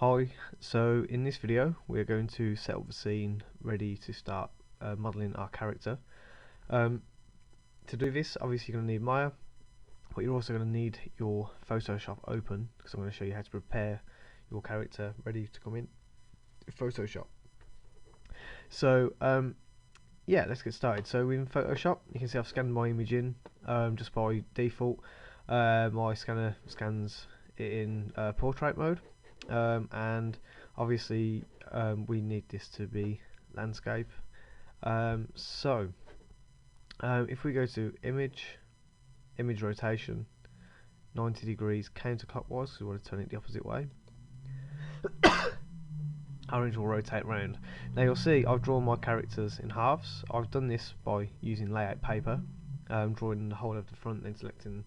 Hi, so in this video we're going to set up the scene ready to start modelling our character. To do this, obviously you're going to need Maya, but you're also going to need your Photoshop open because I'm going to show you how to prepare your character ready to come in Photoshop. So yeah, let's get started. So in Photoshop you can see I've scanned my image in just by default. My scanner scans it in portrait mode. And obviously we need this to be landscape. If we go to image rotation 90 degrees counterclockwise, so we want to turn it the opposite way, orange will rotate round. Now you'll see I've drawn my characters in halves. I've done this by using layout paper, drawing the whole of the front, then selecting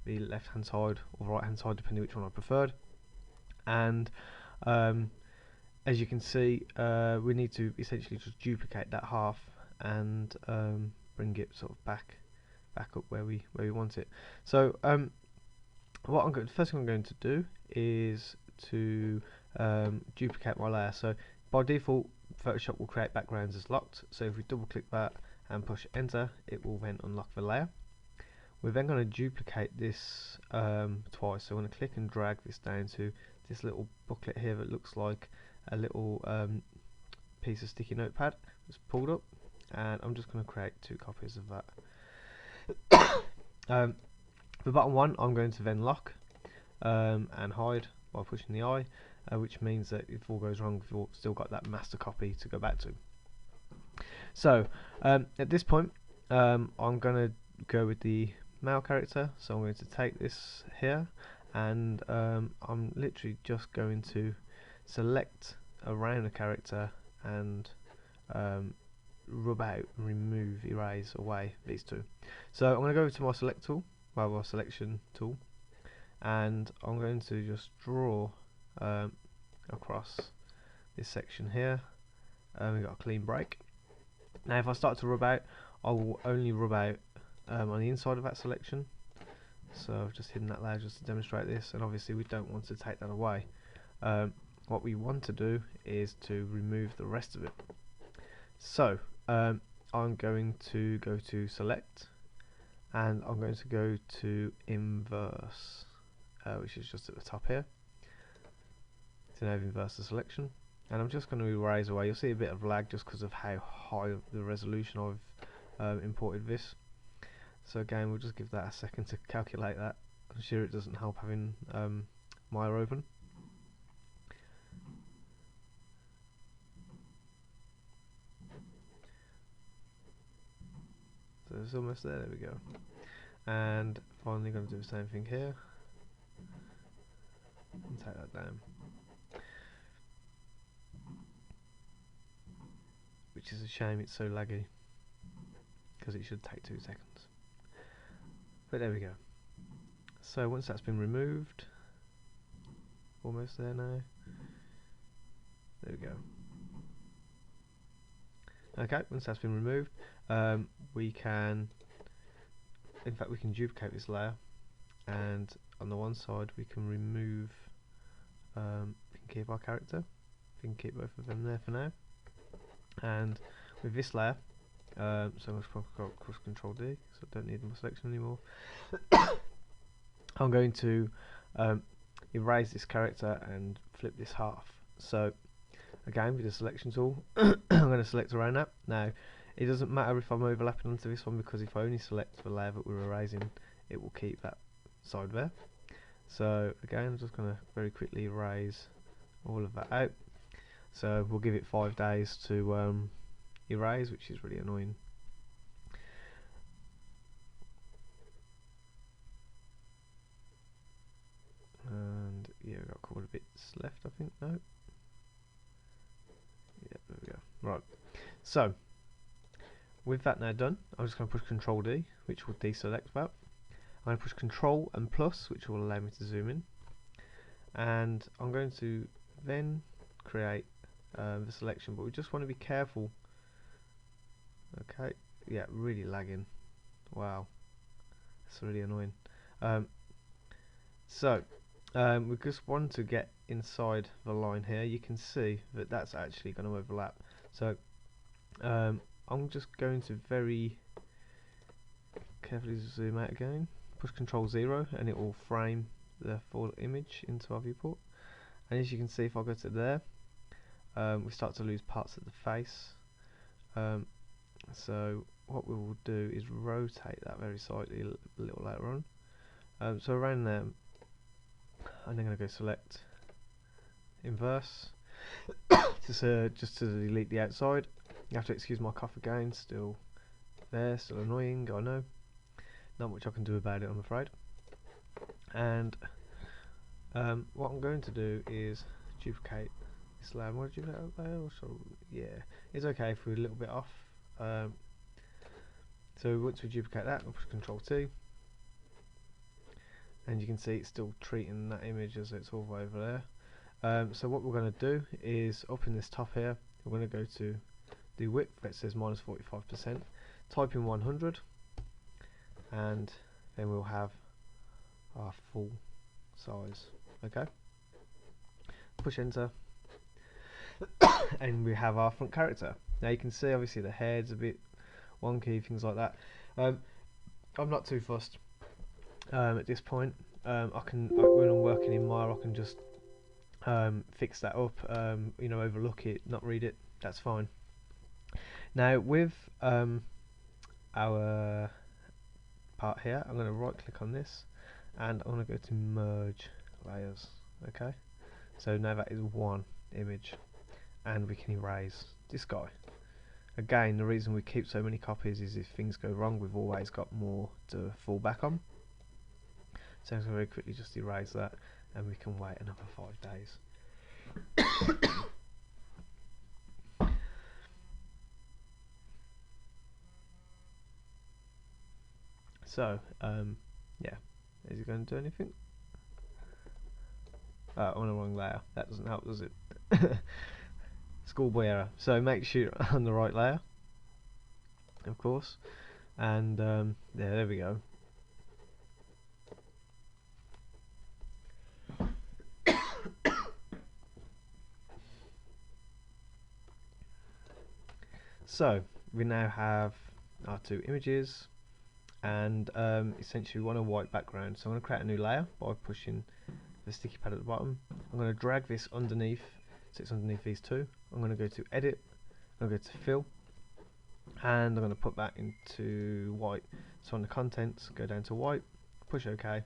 the left hand side or right hand side depending which one I preferred. And as you can see, we need to essentially just duplicate that half and bring it sort of back up where we want it. So first thing I'm going to do is to duplicate my layer. So by default Photoshop will create backgrounds as locked, so if we double click that and push enter, it will then unlock the layer. We're then going to duplicate this twice, so I'm going to click and drag this down to this little booklet here that looks like a little piece of sticky notepad that's pulled up, and I'm just going to create 2 copies of that. The bottom one I'm going to then lock and hide by pushing the I, which means that if all goes wrong we've still got that master copy to go back to. So at this point I'm going to go with the male character, so I'm going to take this here and I'm literally just going to select around the character and rub out, remove, erase away these 2. So I'm going to go to my select tool, my selection tool, and I'm going to just draw across this section here. We've got a clean break. Now if I start to rub out, I will only rub out on the inside of that selection. So I've just hidden that layer just to demonstrate this, and obviously we don't want to take that away. What we want to do is to remove the rest of it. So I'm going to go to select, and I'm going to go to inverse, which is just at the top here. To now inverse the selection, and I'm just going to erase away. You'll see a bit of lag just because of how high the resolution I've imported this. So again, we'll just give that a second to calculate that. I'm sure it doesn't help having Maya open. So it's almost there, we go. And finally going to do the same thing here. And take that down. Which is a shame it's so laggy, because it should take 2 seconds. But there we go. So once that's been removed, almost there now. There we go. Okay, once that's been removed, we can duplicate this layer, and on the one side we can remove, we can keep our character, we can keep both of them there for now, and with this layer, so I'm going to cross Control D, so I don't need my selection anymore. I'm going to erase this character and flip this half. So again, with the selection tool, I'm going to select around that. Now it doesn't matter if I'm overlapping onto this one, because if I only select the layer that we're erasing, it will keep that side there. So again, I'm just going to very quickly erase all of that out. So we'll give it 5 days to erase, which is really annoying. And yeah, we've got a couple of bits left, I think. No. Yeah, there we go. Right. So with that now done, I'm just going to push Control D, which will deselect that. I'm going to push Control and plus, which will allow me to zoom in. And I'm going to then create the selection, but we just want to be careful. Okay, yeah, really lagging. Wow, that's really annoying. So we just want to get inside the line here. You can see that that's actually going to overlap. So I'm just going to very carefully zoom out again, push Control 0, and it will frame the full image into our viewport. And as you can see, if I go to there, we start to lose parts of the face. So what we will do is rotate that very slightly a little later on. So around there, I'm then going to go select inverse just to delete the outside. You have to excuse my cough again, still there, still annoying, I know. Not much I can do about it, I'm afraid. And what I'm going to do is duplicate this layer. Want to duplicate that layer? So yeah, it's okay if we're a little bit off. So once we duplicate that, we'll push Control T, and you can see it's still treating that image as it's all the way over there. So what we're going to do is up in this top here, we're going to go to the width that says -45%, type in 100, and then we'll have our full size. Okay, push enter, and we have our front character. Now you can see obviously the head's a bit wonky, things like that. I'm not too fussed at this point. I can, when I'm working in Maya, I can just fix that up, you know, overlook it, not read it, that's fine. Now with our part here, I'm going to right click on this and I'm going to go to merge layers. Okay, so now that is one image, and we can erase this guy. Again, the reason we keep so many copies is if things go wrong, we've always got more to fall back on. So I'm going to very quickly just erase that, and we can wait another 5 days. So, yeah, is it going to do anything? On the wrong layer. That doesn't help, does it? Schoolboy error. So make sure you're on the right layer, of course. And there we go. So we now have our two images, and essentially we want a white background. So I'm going to create a new layer by pushing the sticky pad at the bottom. I'm going to drag this underneath, so it's underneath these two. I'm going to go to edit, I'm going to go to fill, and I'm going to put that into white. So on the contents, go down to white, push OK,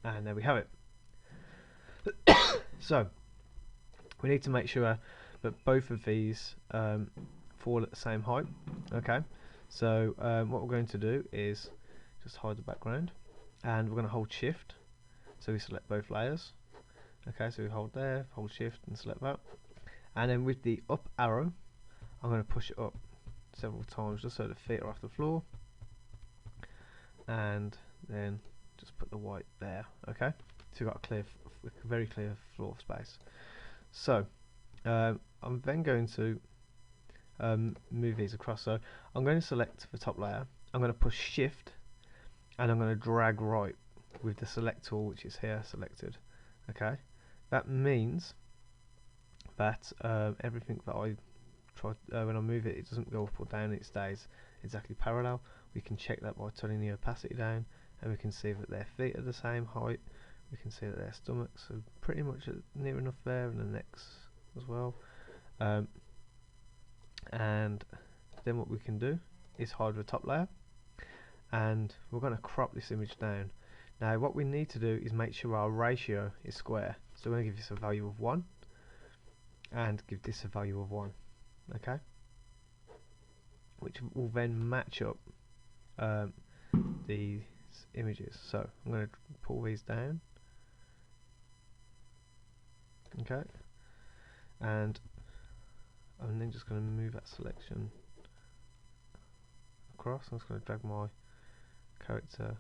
and there we have it. So we need to make sure that both of these fall at the same height. Okay, so what we're going to do is just hide the background, and we're going to hold shift, so we select both layers. Okay, so we hold there, hold shift and select that, and then with the up arrow I'm going to push it up several times just so the feet are off the floor, and then just put the white there. Okay, so you've got a clear, very clear floor space. So I'm then going to move these across. So I'm going to select the top layer, I'm going to push shift, and I'm going to drag right with the select tool, which is here selected. Okay, that means that everything that I try when I move it, it doesn't go up or down, it stays exactly parallel. We can check that by turning the opacity down, and we can see that their feet are the same height. We can see that their stomachs are pretty much near enough there, and the necks as well. And then what we can do is hide the top layer, and we're going to crop this image down. Now what we need to do is make sure our ratio is square, so we're going to give this a value of 1 and give this a value of 1, okay, which will then match up these images. So I'm going to pull these down, okay, and I'm then just going to move that selection across. I'm just going to drag my character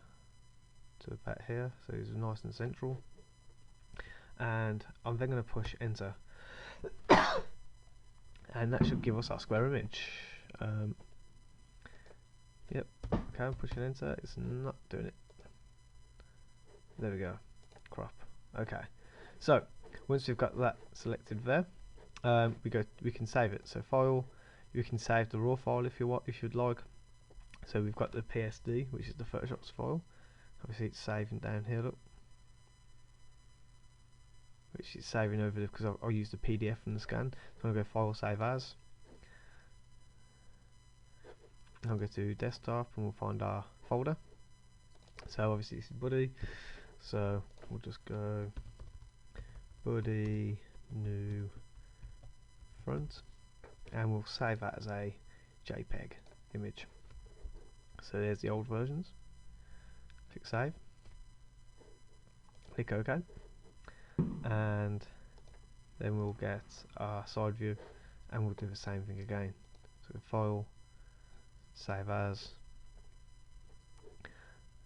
to about here, so he's nice and central, and I'm then going to push enter, and that should give us our square image. Yep, okay, I'm pushing enter, it's not doing it. There we go. crop. Okay, so once we've got that selected there, we can save it. So file, you can save the raw file if you'd like. So we've got the PSD, which is the Photoshop's file. Obviously it's saving down here, look, which is saving over because I'll use the PDF from the scan. So I'm going to go File, Save As. I'll go to Desktop and we'll find our folder. So obviously this is Buddy, so we'll just go Buddy New Front, and we'll save that as a JPEG image. So there's the old versions. Click Save, click OK, and then we'll get our side view and we'll do the same thing again. So File, Save As,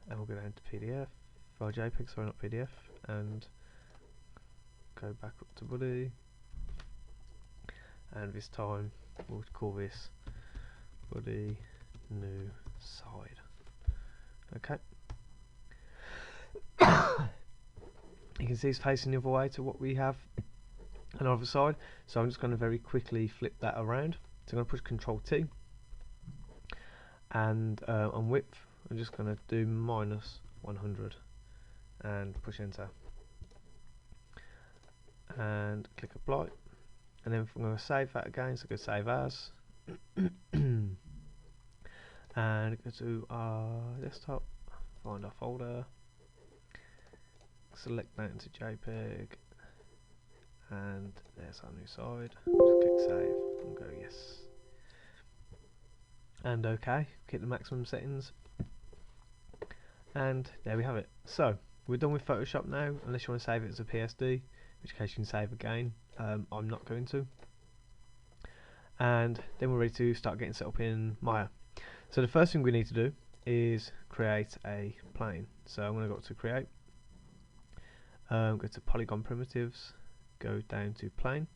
and we'll go down to PDF, File JPEG, sorry not PDF, and go back up to Buddy, and this time we'll call this Buddy New Side. Okay. You can see it's facing the other way to what we have on the other side, so I'm just going to very quickly flip that around. So I'm going to push Control T, and on width I'm just going to do -100 and push enter and click apply, and then I'm going to save that again, so go save as and go to our desktop, find our folder, select that into JPEG, and there's our new side. Just click save and go yes, and OK, keep the maximum settings, and there we have it. So we're done with Photoshop now, unless you want to save it as a PSD, in which case you can save again. I'm not going to. And then we're ready to start getting set up in Maya. So the first thing we need to do is create a plane. So I'm going to go up to Create, go to Polygon Primitives, go down to Plane,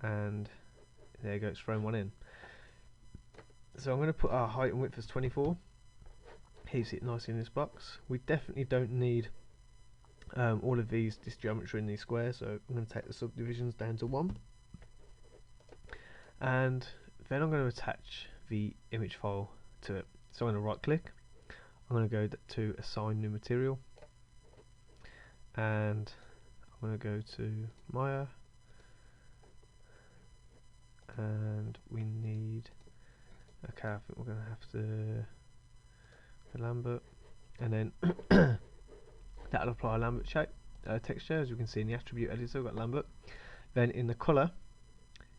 and there you go, it's thrown one in. So I'm going to put our height and width as 24. Keeps it nice in this box. We definitely don't need all of this geometry in these squares, so I'm going to take the subdivisions down to 1, and then I'm going to attach the image file to it. So I'm going to right click, I'm going to go to Assign New Material, and I'm going to go to Maya, and we need, okay, I think we're going to have to Lambert, and then that'll apply a Lambert shape texture, as you can see in the attribute editor. We've got Lambert. Then in the color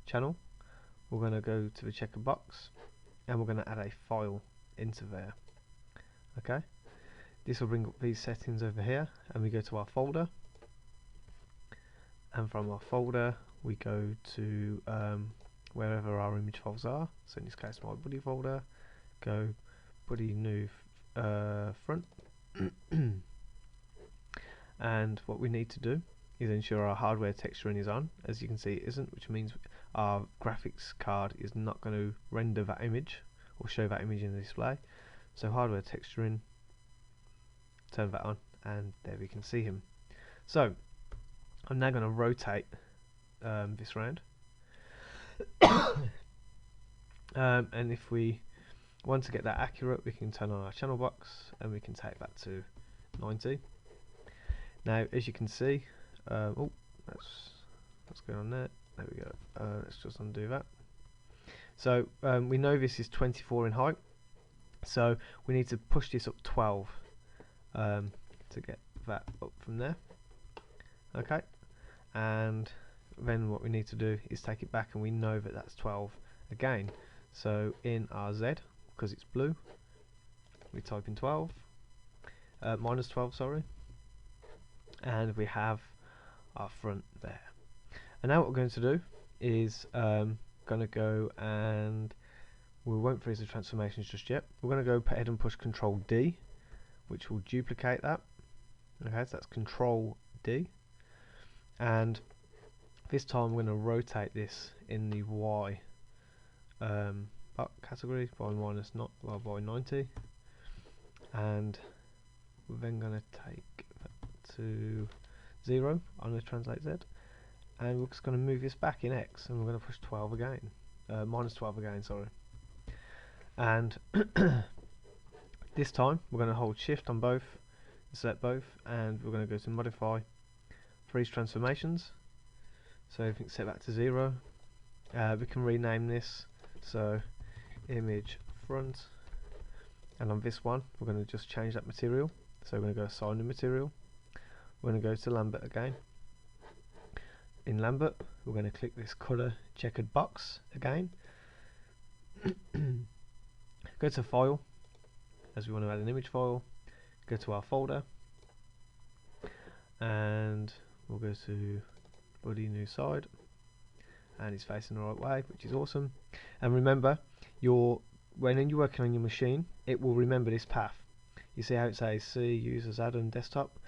channel, we're going to go to the checker box, and we're going to add a file into there. Okay, this will bring up these settings over here, and we go to our folder, and from our folder we go to wherever our image files are. So in this case, my Buddy folder, go Buddy New Front. And what we need to do is ensure our hardware texturing is on. As you can see, it isn't, which means our graphics card is not going to render that image or show that image in the display. So hardware texturing, turn that on, and there we can see him. So I'm now going to rotate this round, and if we want to get that accurate, we can turn on our channel box and we can take that to 90. Now, as you can see, oh, what's going on there? There we go. Let's just undo that. So we know this is 24 in height, so we need to push this up 12 to get that up from there. Okay, and then what we need to do is take it back, and we know that that's 12 again. So in our Z, because it's blue, we type in 12, minus 12, sorry. And we have our front there. And now what we're going to do is going to go, and we won't freeze the transformations just yet. We're going to go ahead and push Control D, which will duplicate that. Okay, so that's Control D, and this time we're going to rotate this in the Y category by by 90, and we're then going to take that to 0. I'm going to translate Z, and we're just going to move this back in X, and we're going to push 12 again, minus 12 again, sorry. And this time we're going to hold shift on both, select both, and we're going to go to modify, freeze transformations, so everything's set back to 0. We can rename this, so image front, and on this one we're going to just change that material, so we're going to go assign the material, we're going to go to Lambert again. In Lambert we're going to click this colour checkered box again, go to file, as we want to add an image file, go to our folder, and we'll go to body new side, and it's facing the right way, which is awesome. And remember, when you're working on your machine, it will remember this path. You see how it says C users Adam desktop?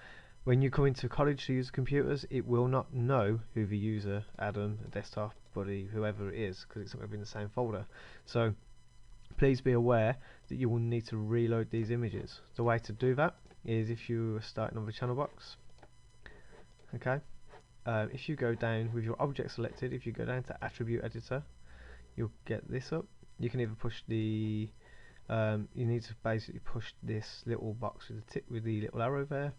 When you come into college to use computers, it will not know who the user, Adam, desktop, buddy, whoever it is, because it's not going to be in the same folder. So please be aware that you will need to reload these images. The way to do that is if you are starting on the channel box, okay, if you go down with your object selected, if you go down to attribute editor, you'll get this up. You can either push the you need to basically push this little box with the tip with the little arrow there,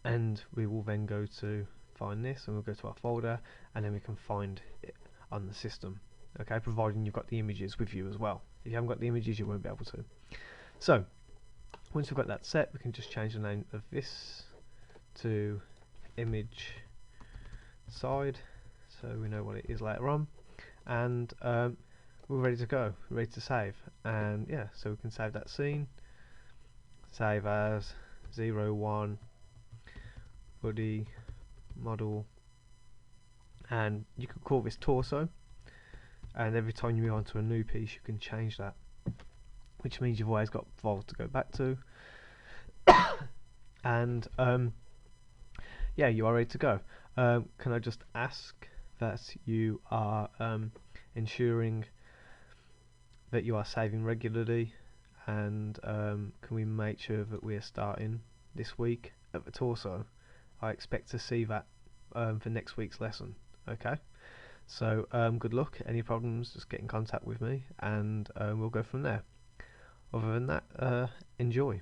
and we will then go to find this, and we'll go to our folder, and then we can find it on the system, okay, providing you've got the images with you as well. If you haven't got the images, you won't be able to. So once we've got that set, we can just change the name of this to image side, so we know what it is later on, and we're ready to go, ready to save. And yeah, so we can save that scene, save as 01 body model, and you can call this torso, and every time you move on to a new piece you can change that, which means you've always got files to go back to. And yeah, you are ready to go. Can I just ask that you are ensuring that you are saving regularly, and can we make sure that we are starting this week at the torso? I expect to see that for next week's lesson. Okay, so good luck. Any problems, just get in contact with me, and we'll go from there. Other than that, enjoy.